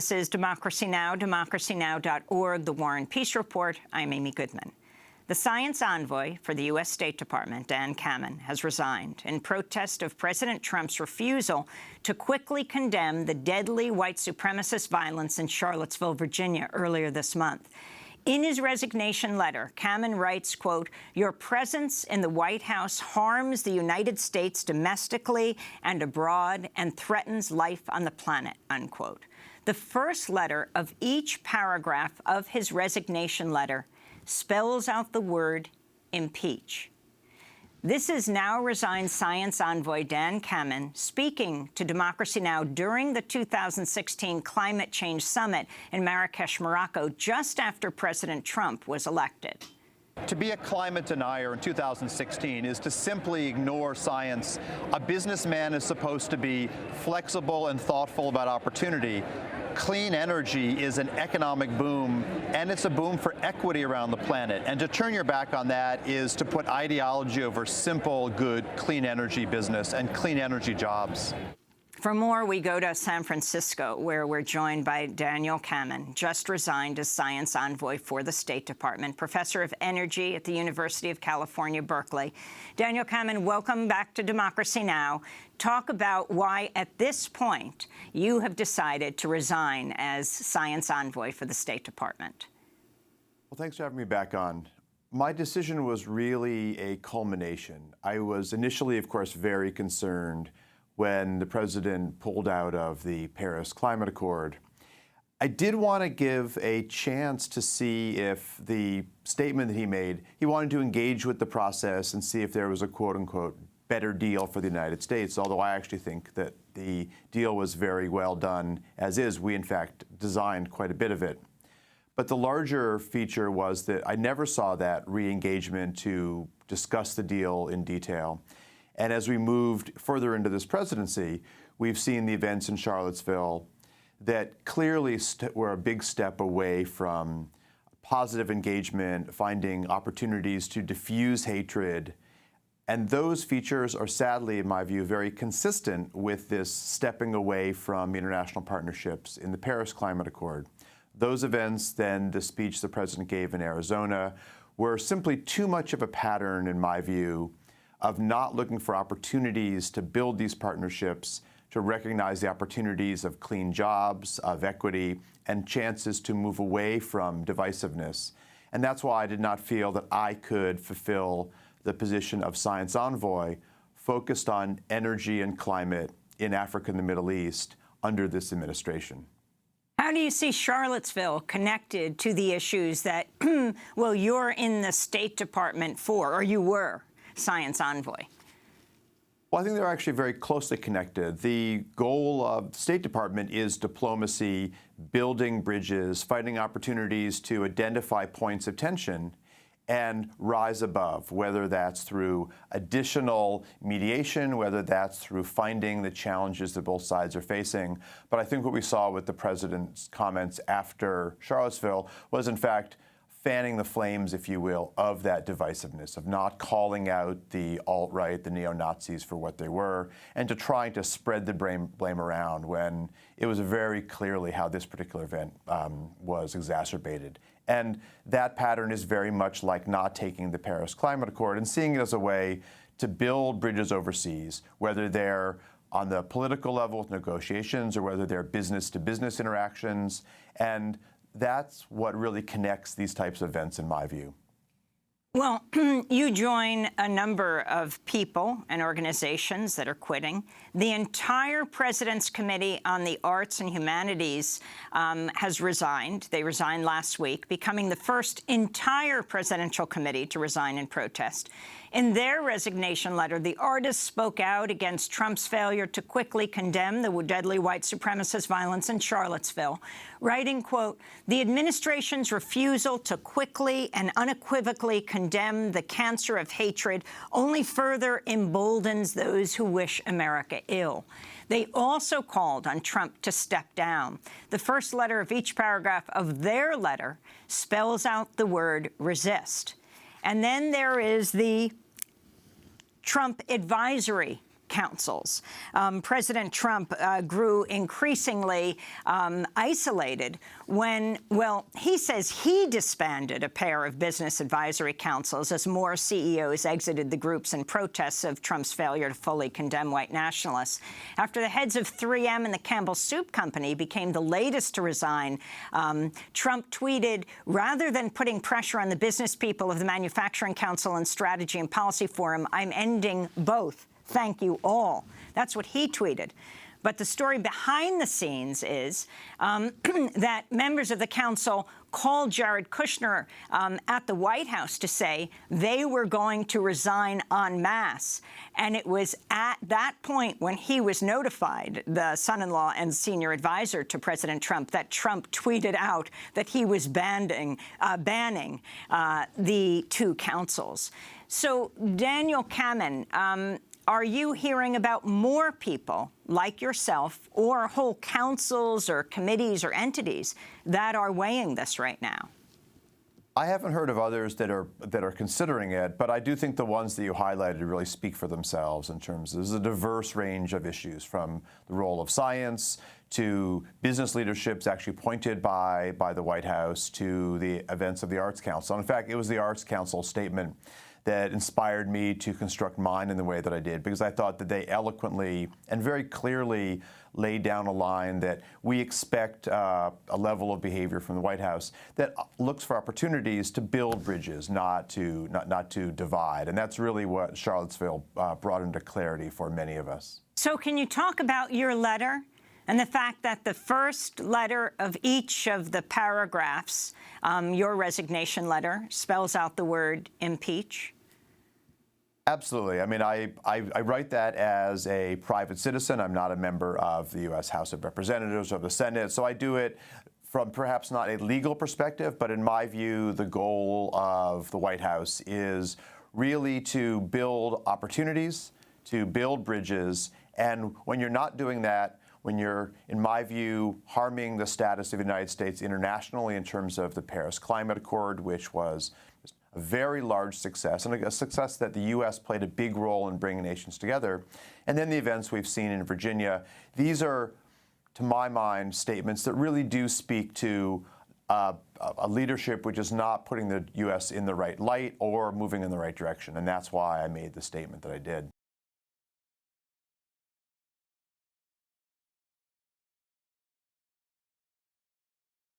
This is Democracy Now!, democracynow.org, The War and Peace Report. I'm Amy Goodman. The science envoy for the U.S. State Department, Dan Kammen, has resigned in protest of President Trump's refusal to quickly condemn the deadly white supremacist violence in Charlottesville, Virginia, earlier this month. In his resignation letter, Kammen writes, quote, "Your presence in the White House harms the United States domestically and abroad and threatens life on the planet," unquote. The first letter of each paragraph of his resignation letter spells out the word impeach. This is now resigned science envoy Dan Kammen speaking to Democracy Now! During the 2016 Climate Change Summit in Marrakesh, Morocco, just after President Trump was elected. To be a climate denier in 2016 is to simply ignore science. A businessman is supposed to be flexible and thoughtful about opportunity. Clean energy is an economic boom, and it's a boom for equity around the planet. And to turn your back on that is to put ideology over simple, good, clean energy business and clean energy jobs. For more, we go to San Francisco, where we're joined by Daniel Kammen, just resigned as science envoy for the State Department, professor of energy at the University of California, Berkeley. Daniel Kammen, welcome back to Democracy Now! Talk about why, at this point, you have decided to resign as science envoy for the State Department. Well, thanks for having me back on. My decision was really a culmination. I was initially, of course, very concerned when the president pulled out of the Paris Climate Accord. I did want to give a chance to see if the statement that he made, he wanted to engage with the process and see if there was a quote-unquote better deal for the United States, although I actually think that the deal was very well done as is. We, in fact, designed quite a bit of it. But the larger feature was that I never saw that re-engagement to discuss the deal in detail. And as we moved further into this presidency, we've seen the events in Charlottesville that clearly were a big step away from positive engagement, finding opportunities to diffuse hatred. And those features are sadly, in my view, very consistent with this stepping away from international partnerships in the Paris Climate Accord. Those events, then the speech the president gave in Arizona, were simply too much of a pattern, in my view, of not looking for opportunities to build these partnerships, to recognize the opportunities of clean jobs, of equity, and chances to move away from divisiveness. And that's why I did not feel that I could fulfill the position of science envoy focused on energy and climate in Africa and the Middle East under this administration. How do you see Charlottesville connected to the issues that, well, you're in the State Department for, or you were? Science envoy? Well, I think they're actually very closely connected. The goal of the State Department is diplomacy, building bridges, finding opportunities to identify points of tension and rise above, whether that's through additional mediation, whether that's through finding the challenges that both sides are facing. But I think what we saw with the president's comments after Charlottesville was, in fact, fanning the flames, if you will, of that divisiveness, of not calling out the alt-right, the neo-Nazis for what they were, and to trying to spread the blame around when it was very clearly how this particular event was exacerbated. And that pattern is very much like not taking the Paris Climate Accord and seeing it as a way to build bridges overseas, whether they're on the political level with negotiations or whether they're business-to-business interactions. And that's what really connects these types of events, in my view. Well, you join a number of people and organizations that are quitting. The entire President's Committee on the Arts and Humanities has resigned. They resigned last week, becoming the first entire presidential committee to resign in protest. In their resignation letter, the artists spoke out against Trump's failure to quickly condemn the deadly white supremacist violence in Charlottesville, writing, quote, "The administration's refusal to quickly and unequivocally condemn the cancer of hatred only further emboldens those who wish America ill." They also called on Trump to step down. The first letter of each paragraph of their letter spells out the word resist. And then there is the Trump advisory councils. President Trump grew increasingly isolated when, well, he says he disbanded a pair of business advisory councils as more CEOs exited the groups in protests of Trump's failure to fully condemn white nationalists. After the heads of 3M and the Campbell Soup Company became the latest to resign, Trump tweeted, "Rather than putting pressure on the business people of the Manufacturing Council and Strategy and Policy Forum, I'm ending both. Thank you all." That's what he tweeted. But the story behind the scenes is that members of the council called Jared Kushner at the White House to say they were going to resign en masse. And it was at that point when he was notified, the son-in-law and senior advisor to President Trump, that Trump tweeted out that he was banning the two councils. So, Daniel Kamen, are you hearing about more people like yourself or whole councils or committees or entities that are weighing this right now? I haven't heard of others that are considering it, but I do think the ones that you highlighted really speak for themselves in terms of there's a diverse range of issues, from the role of science to business leaderships actually appointed by the White House to the events of the Arts Council. In fact, it was the Arts Council statement that inspired me to construct mine in the way that I did, because I thought that they eloquently and very clearly laid down a line that we expect a level of behavior from the White House that looks for opportunities to build bridges, not to divide. And that's really what Charlottesville brought into clarity for many of us. So can you talk about your letter and the fact that the first letter of each of the paragraphs, your resignation letter, spells out the word impeach? Absolutely. I mean, I write that as a private citizen. I'm not a member of the U.S. House of Representatives or the Senate, so I do it from perhaps not a legal perspective, but in my view, the goal of the White House is really to build opportunities, to build bridges, and when you're not doing that, when you're, in my view, harming the status of the United States internationally in terms of the Paris Climate Accord, which was a very large success, and a success that the U.S. played a big role in bringing nations together, and then the events we've seen in Virginia, these are, to my mind, statements that really do speak to a leadership which is not putting the U.S. in the right light or moving in the right direction, and that's why I made the statement that I did.